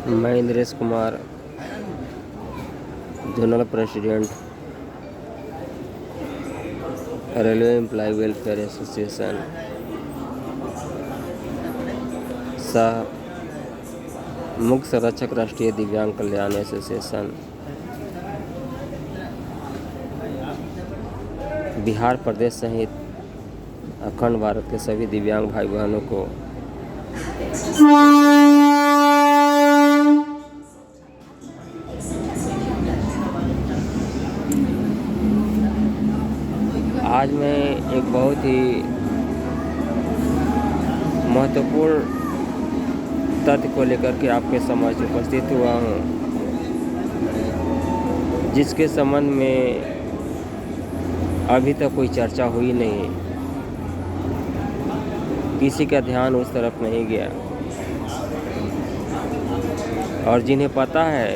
मैं Indresh Kumar, zonal president, railway employ welfare association, सह मुख्य संरक्षक राष्ट्रीय दिव्यांग कल्याण एसोसिएशन, बिहार प्रदेश सहित अखंड भारत के सभी दिव्यांग भाई बहनों को आज मैं एक बहुत ही महत्वपूर्ण तथ्य को लेकर के आपके समक्ष उपस्थित हुआ हूँ, जिसके संबंध में अभी तक कोई चर्चा हुई नहीं, किसी का ध्यान उस तरफ नहीं गया। और जिन्हें पता है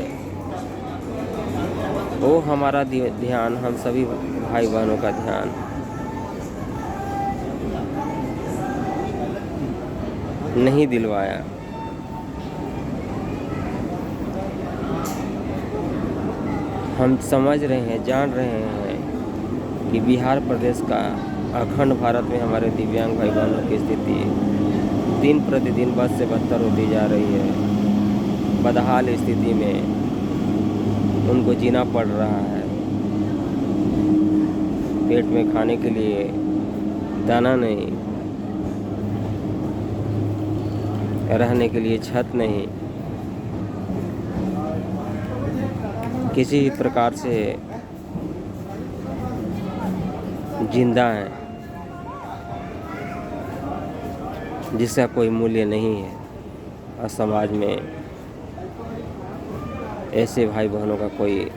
वो हमारा ध्यान, हम सभी भाई बहनों का ध्यान नहीं दिलवाया। हम समझ रहे हैं, जान रहे हैं कि बिहार प्रदेश का अखंड भारत में हमारे दिव्यांग भाई बहनों की स्थिति दिन प्रतिदिन बद से बदतर होती जा रही है। बदहाल स्थिति में उनको जीना पड़ रहा है। पेट में खाने के लिए दाना नहीं, रहने के लिए छत नहीं, किसी भी प्रकार से जिंदा है जिसका कोई मूल्य नहीं है। और समाज में ऐसे भाई बहनों का कोई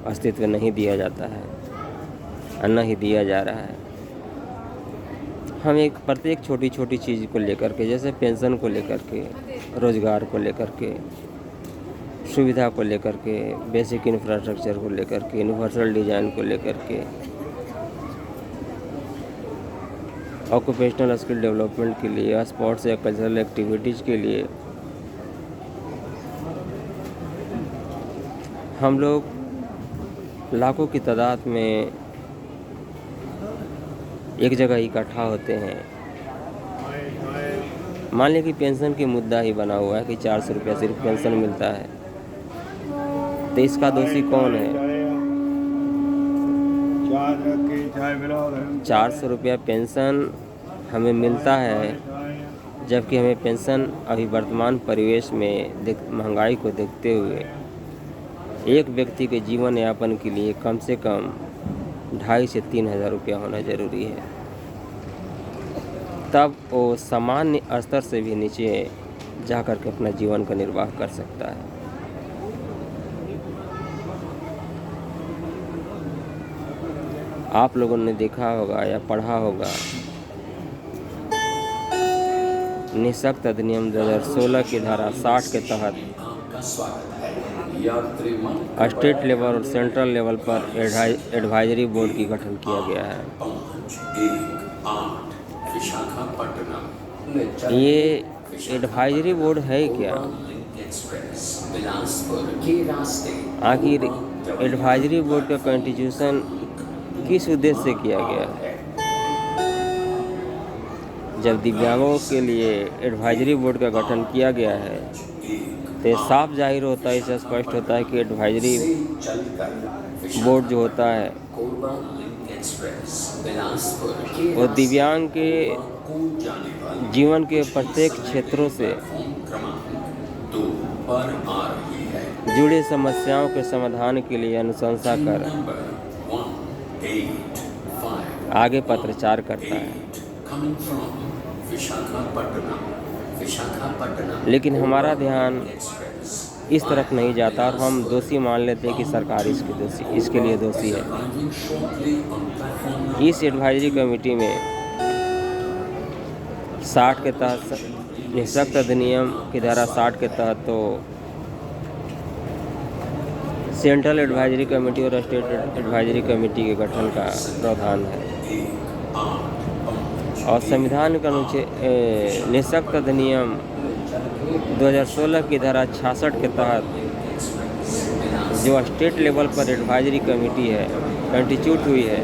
अस्तित्व नहीं दिया जाता है, न ही दिया जा रहा है। हम एक प्रत्येक छोटी छोटी चीज़ को लेकर के, जैसे पेंशन को लेकर के, रोजगार को लेकर के, सुविधा को लेकर के, बेसिक इंफ्रास्ट्रक्चर को लेकर के, यूनिवर्सल डिज़ाइन को लेकर के, ऑक्यूपेशनल स्किल डेवलपमेंट के लिए, स्पोर्ट्स या कल्चरल एक्टिविटीज़ के लिए हम लोग लाखों की तादाद में एक जगह इकट्ठा होते हैं। मान लिया कि पेंशन की मुद्दा ही बना हुआ है कि 400 रुपया सिर्फ पेंशन मिलता है, तो इसका दोषी कौन है? 400 रुपया पेंशन हमें मिलता है, जबकि हमें पेंशन अभी वर्तमान परिवेश में महंगाई को देखते हुए एक व्यक्ति के जीवन यापन के लिए कम से कम 2,500 से 3,000 रुपया होना जरूरी है। तब वो सामान्य स्तर से भी नीचे जा कर के अपना जीवन का निर्वाह कर सकता है। आप लोगों ने देखा होगा या पढ़ा होगा, निःशक्त अधिनियम 2016 की धारा 60 के तहत स्टेट लेवल और सेंट्रल लेवल पर एडवाइजरी बोर्ड की गठन किया गया है। ये एडवाइजरी बोर्ड है क्या? आखिर एडवाइजरी बोर्ड का कॉन्स्टिट्यूशन किस उद्देश्य से किया गया? जब दिव्यांगों के लिए एडवाइजरी बोर्ड का गठन किया गया है तो साफ जाहिर होता है, इससे स्पष्ट होता है कि एडवाइजरी बोर्ड जो होता है वो दिव्यांग के जीवन के प्रत्येक क्षेत्रों से जुड़ी समस्याओं के समाधान के लिए अनुशंसा कर आगे पत्राचार करता है। लेकिन हमारा ध्यान इस तरफ नहीं जाता और हम दोषी मान लेते हैं कि सरकार इसके लिए दोषी है। इस एडवाइजरी कमेटी में 60 के तहत, निःशक्त अधिनियम की धारा 60 के तहत तो सेंट्रल एडवाइजरी कमेटी और स्टेट एडवाइजरी कमेटी के गठन का प्रावधान है। और संविधान का निःशक्त अधिनियम 2016 की धारा 66 के तहत जो स्टेट लेवल पर एडवाइजरी कमेटी है कंस्टिट्यूट हुई है,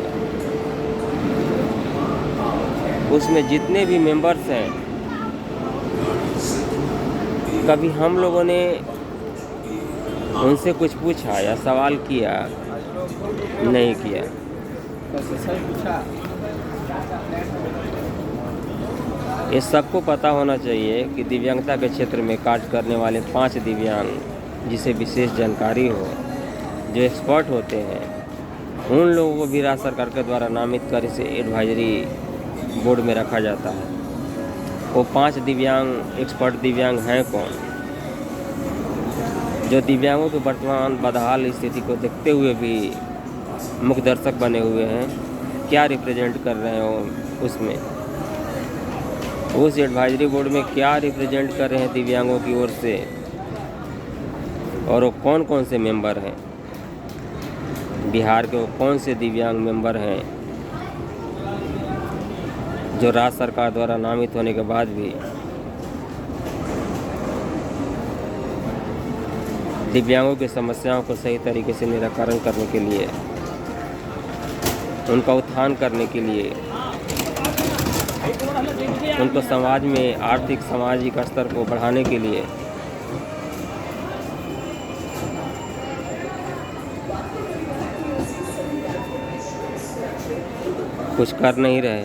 उसमें जितने भी मेंबर्स हैं, कभी हम लोगों ने उनसे कुछ पूछा या सवाल किया? नहीं किया। ये सबको पता होना चाहिए कि दिव्यांगता के क्षेत्र में कार्य करने वाले 5 दिव्यांग जिसे विशेष जानकारी हो, जो एक्सपर्ट होते हैं, उन लोगों को भी राज्य सरकार के द्वारा नामित कर इसे एडवाइजरी बोर्ड में रखा जाता है। वो 5 दिव्यांग एक्सपर्ट दिव्यांग हैं कौन? जो दिव्यांगों की वर्तमान बदहाल स्थिति को देखते हुए भी मुख्य दर्शक बने हुए हैं, क्या रिप्रेजेंट कर रहे हैं उसमें, उस एडवाइजरी बोर्ड में क्या रिप्रेजेंट कर रहे हैं दिव्यांगों की ओर से, और वो कौन कौन से मेंबर हैं, बिहार के वो कौन से दिव्यांग मेंबर हैं जो राज्य सरकार द्वारा नामित होने के बाद भी दिव्यांगों की समस्याओं को सही तरीके से निराकरण करने के लिए, उनका उत्थान करने के लिए, उनको समाज में आर्थिक सामाजिक स्तर को बढ़ाने के लिए कुछ कर नहीं रहे।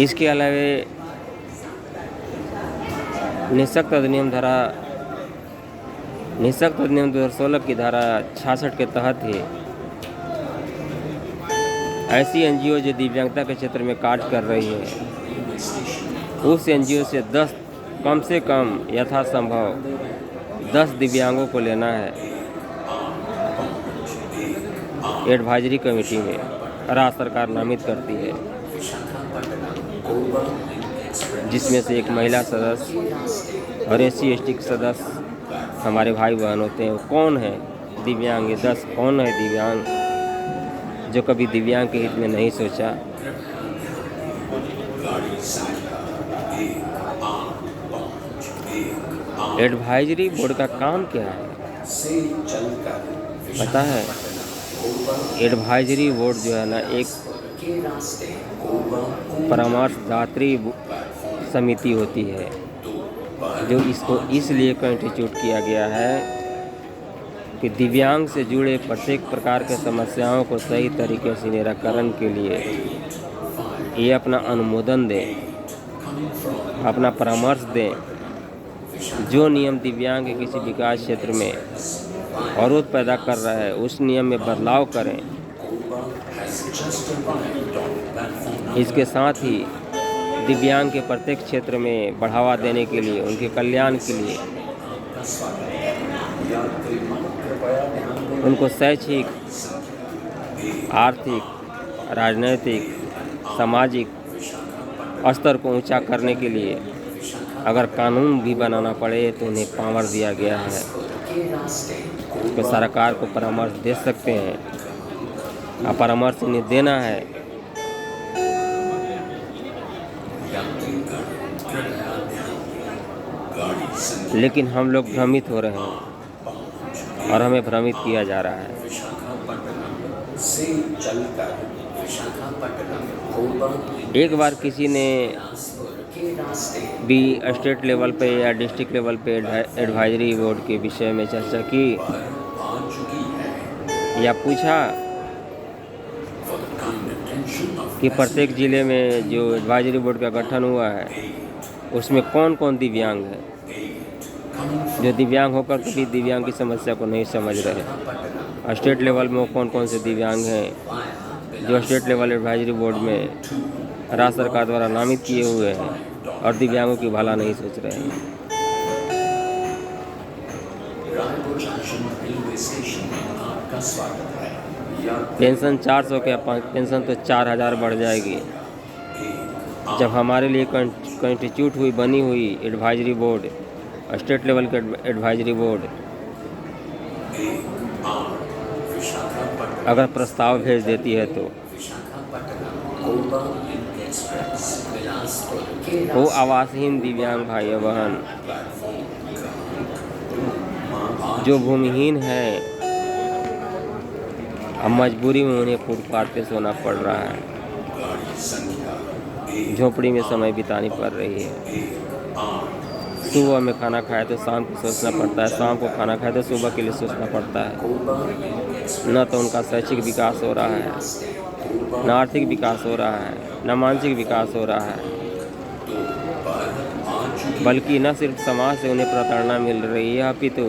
इसके अलावे निःशक्त अधिनियम 2016 की धारा 66 के तहत ही ऐसी एनजीओ जो दिव्यांगता के क्षेत्र में कार्य कर रही है, उस एनजीओ से 10 कम से कम यथासंभव 10 दिव्यांगों को लेना है एडवाइजरी कमेटी में। राज्य सरकार नामित करती है, जिसमें से एक महिला सदस्य और SC/ST के सदस्य हमारे भाई बहन होते हैं। वो कौन है दिव्यांग? ये 10 कौन है दिव्यांग जो कभी दिव्यांग के हित में नहीं सोचा? एडवाइजरी बोर्ड का काम क्या है पता है? एडवाइजरी बोर्ड जो है ना, एक परामर्शदात्री समिति होती है, जो इसको इसलिए कंस्टिट्यूट किया गया है कि दिव्यांग से जुड़े प्रत्येक प्रकार के समस्याओं को सही तरीके से निराकरण के लिए ये अपना अनुमोदन दें, अपना परामर्श दें। जो नियम दिव्यांग के किसी विकास क्षेत्र में अवरोध पैदा कर रहा है, उस नियम में बदलाव करें। इसके साथ ही दिव्यांग के प्रत्येक क्षेत्र में बढ़ावा देने के लिए, उनके कल्याण के लिए, उनको शैक्षिक, आर्थिक, राजनैतिक, सामाजिक स्तर को ऊंचा करने के लिए अगर कानून भी बनाना पड़े तो उन्हें पावर दिया गया है। तो सरकार को परामर्श दे सकते हैं, और परामर्श उन्हें देना है। लेकिन हम लोग भ्रमित हो रहे हैं और हमें भ्रमित किया जा रहा है। एक बार किसी ने भी स्टेट लेवल पे या डिस्ट्रिक्ट लेवल पे एडवाइजरी बोर्ड के विषय में चर्चा की या पूछा कि प्रत्येक ज़िले में जो एडवाइजरी बोर्ड का गठन हुआ है, उसमें कौन कौन दिव्यांग है, जो दिव्यांग होकर कभी दिव्यांग की समस्या को नहीं समझ रहे। स्टेट लेवल में कौन कौन से दिव्यांग हैं जो स्टेट लेवल एडवाइजरी बोर्ड में राज्य सरकार द्वारा नामित किए हुए हैं और दिव्यांगों की भला नहीं सोच रहे हैं। पेंशन 400 के पेंशन तो 4000 बढ़ जाएगी। जब हमारे लिए कंस्टिट्यूट हुई बनी हुई एडवाइजरी बोर्ड, स्टेट लेवल के एडवाइजरी बोर्ड अगर प्रस्ताव भेज देती है तो वो आवासहीन दिव्यांग भाई बहन जो भूमिहीन है, अब मजबूरी में उन्हें फुटपाथ पे सोना पड़ रहा है, झोपड़ी में समय बितानी पड़ रही है। सुबह में खाना खाए तो शाम को सोचना पड़ता है, शाम को खाना खाए तो सुबह के लिए सोचना पड़ता है। न तो उनका शैक्षिक विकास हो रहा है, न आर्थिक विकास हो रहा है, न मानसिक विकास हो रहा है, बल्कि न सिर्फ समाज से उन्हें प्रताड़ना मिल रही है, अपितु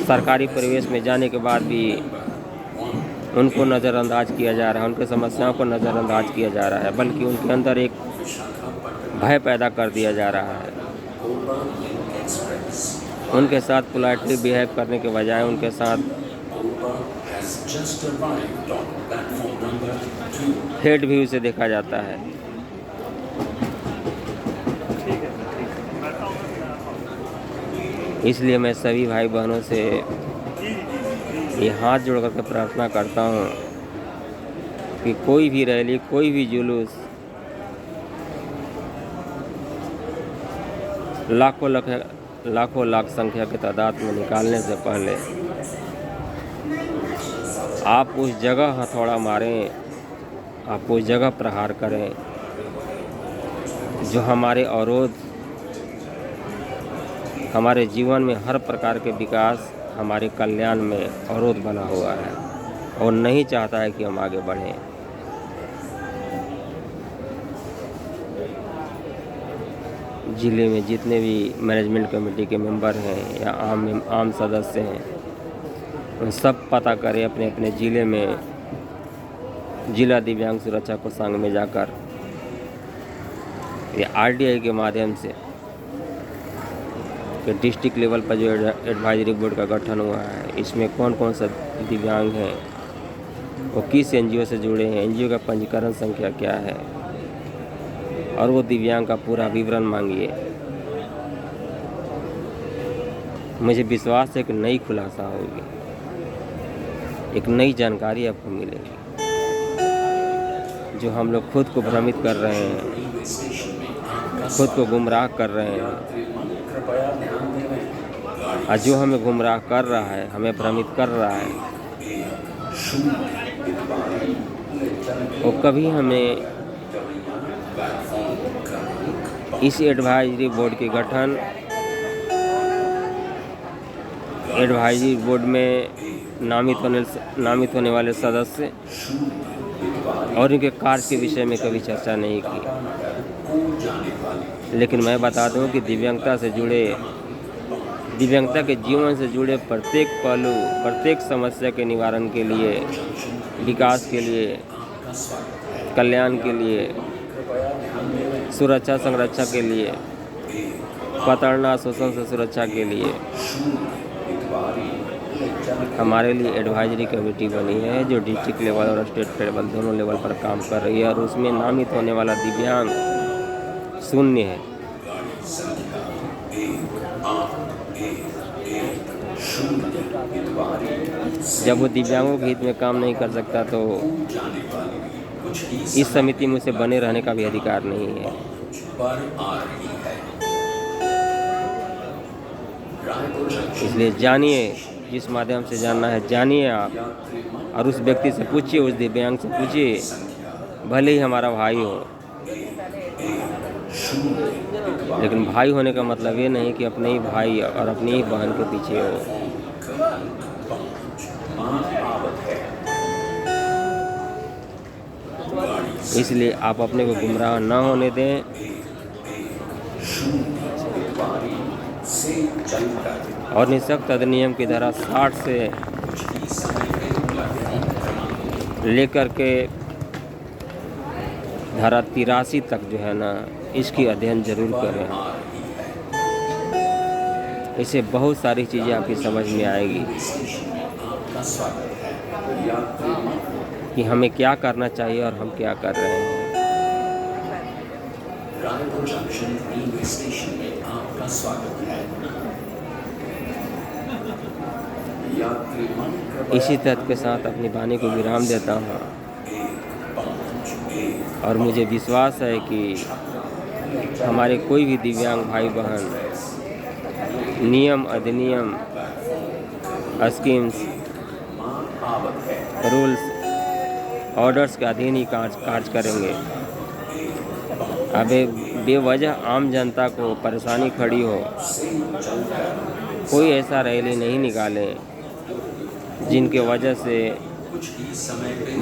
सरकारी परिवेश में जाने के बाद भी उनको नज़रअंदाज किया जा रहा है, उनकी समस्याओं को नज़रअंदाज किया जा रहा है, बल्कि उनके अंदर एक भय पैदा कर दिया जा रहा है। उनके साथ पोलाइटली बिहेव करने के बजाय उनके साथ हेट भी उसे देखा जाता है। इसलिए मैं सभी भाई बहनों से ये हाथ जोड़ करके प्रार्थना करता हूँ कि कोई भी रैली, कोई भी जुलूस लाखों लाख संख्या की तादाद में निकालने से पहले आप उस जगह हथौड़ा मारें, आप उस जगह प्रहार करें जो हमारे अवरोध, हमारे जीवन में हर प्रकार के विकास, हमारे कल्याण में अवरोध बना हुआ है और नहीं चाहता है कि हम आगे बढ़ें। ज़िले में जितने भी मैनेजमेंट कमेटी के मेंबर हैं या आम सदस्य हैं, उन सब पता करें अपने अपने ज़िले में जिला दिव्यांग सुरक्षा कोषांग में जाकर ये RDI के माध्यम से कि डिस्ट्रिक्ट लेवल पर जो एडवाइजरी बोर्ड का गठन हुआ है, इसमें कौन कौन सा दिव्यांग हैं, वो किस NGO से जुड़े हैं, NGO का पंजीकरण संख्या क्या है, और वो दिव्यांग का पूरा विवरण मांगिए। मुझे विश्वास है कि नई खुलासा होगी, एक नई जानकारी आपको मिलेगी। जो हम लोग खुद को भ्रमित कर रहे हैं, खुद को गुमराह कर रहे हैं, और जो हमें गुमराह कर रहा है, हमें भ्रमित कर रहा है, वो कभी हमें इस एडवाइजरी बोर्ड के गठन, एडवाइजरी बोर्ड में नामित होने वाले सदस्य और इनके कार्य के विषय में कभी चर्चा नहीं की। लेकिन मैं बता दूं कि दिव्यांगता के जीवन से जुड़े प्रत्येक पहलू, प्रत्येक समस्या के निवारण के लिए, विकास के लिए, कल्याण के लिए, सुरक्षा संरक्षा के लिए, प्रताड़ना शोषण से सुरक्षा के लिए हमारे लिए एडवाइजरी कमेटी बनी है, जो डिस्ट्रिक्ट लेवल और स्टेट लेवल दोनों लेवल पर काम कर रही है, और उसमें नामित होने वाला दिव्यांग शून्य है। जब वो दिव्यांगों के हित में काम नहीं कर सकता तो इस समिति में उसे बने रहने का भी अधिकार नहीं है। इसलिए जानिए, जिस माध्यम से जानना है जानिए आप, और उस व्यक्ति से पूछिए, उस दिव्यांग से पूछिए, भले ही हमारा भाई हो, लेकिन भाई होने का मतलब ये नहीं कि अपने ही भाई और अपनी ही बहन के पीछे हो। इसलिए आप अपने को गुमराह न होने दें, और निःशक्त अधिनियम की धारा 60 से लेकर के धारा 83 तक जो है ना, इसकी अध्ययन जरूर करें। इससे बहुत सारी चीज़ें आपकी समझ में आएगी कि हमें क्या करना चाहिए और हम क्या कर रहे हैं। रायपुर जंक्शन रेलवे स्टेशन में आपका स्वागत है। इसी तथ्य के साथ अपनी वाणी को विराम देता हूँ, और मुझे विश्वास है कि हमारे कोई भी दिव्यांग भाई बहन नियम अधिनियम स्कीम्स रूल्स ऑर्डर्स के अधीन ही कार्य करेंगे। अबे बेवजह आम जनता को परेशानी खड़ी हो, कोई ऐसा रैली नहीं निकालें जिनके वजह से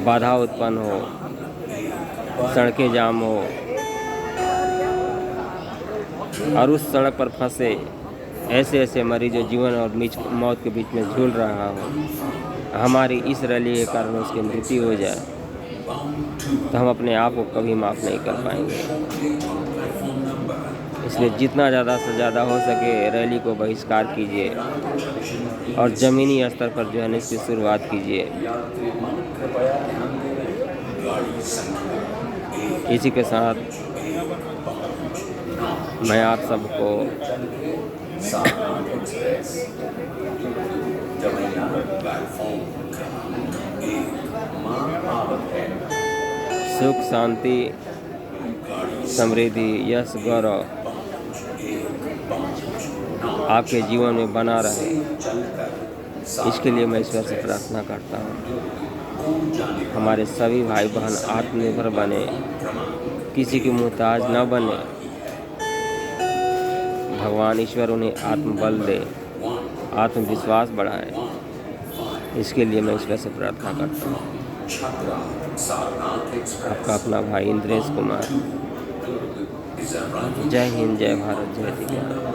बाधा उत्पन्न हो, सड़कें जाम हो और उस सड़क पर फंसे ऐसे मरीज जो जीवन और मौत के बीच में झूल रहा हो, हमारी इस रैली के कारण उसकी मृत्यु हो जाए तो हम अपने आप को कभी माफ़ नहीं कर पाएंगे। इसलिए जितना ज़्यादा से ज़्यादा हो सके रैली को बहिष्कार कीजिए और ज़मीनी स्तर पर जो है इसकी शुरुआत कीजिए। इसी के साथ मैं आप सबको सुख शांति समृद्धि यश गौरव आपके जीवन में बना रहे, इसके लिए मैं ईश्वर से प्रार्थना करता हूँ। हमारे सभी भाई बहन आत्मनिर्भर बने, किसी की मुहताज न बने। भगवान ईश्वर उन्हें आत्मबल दे, आत्मविश्वास बढ़ाए, इसके लिए मैं ईश्वर से प्रार्थना करता हूँ। आपका अपना भाई इंद्रेश कुमार। जय हिंद, जय भारत, जय विज्ञान।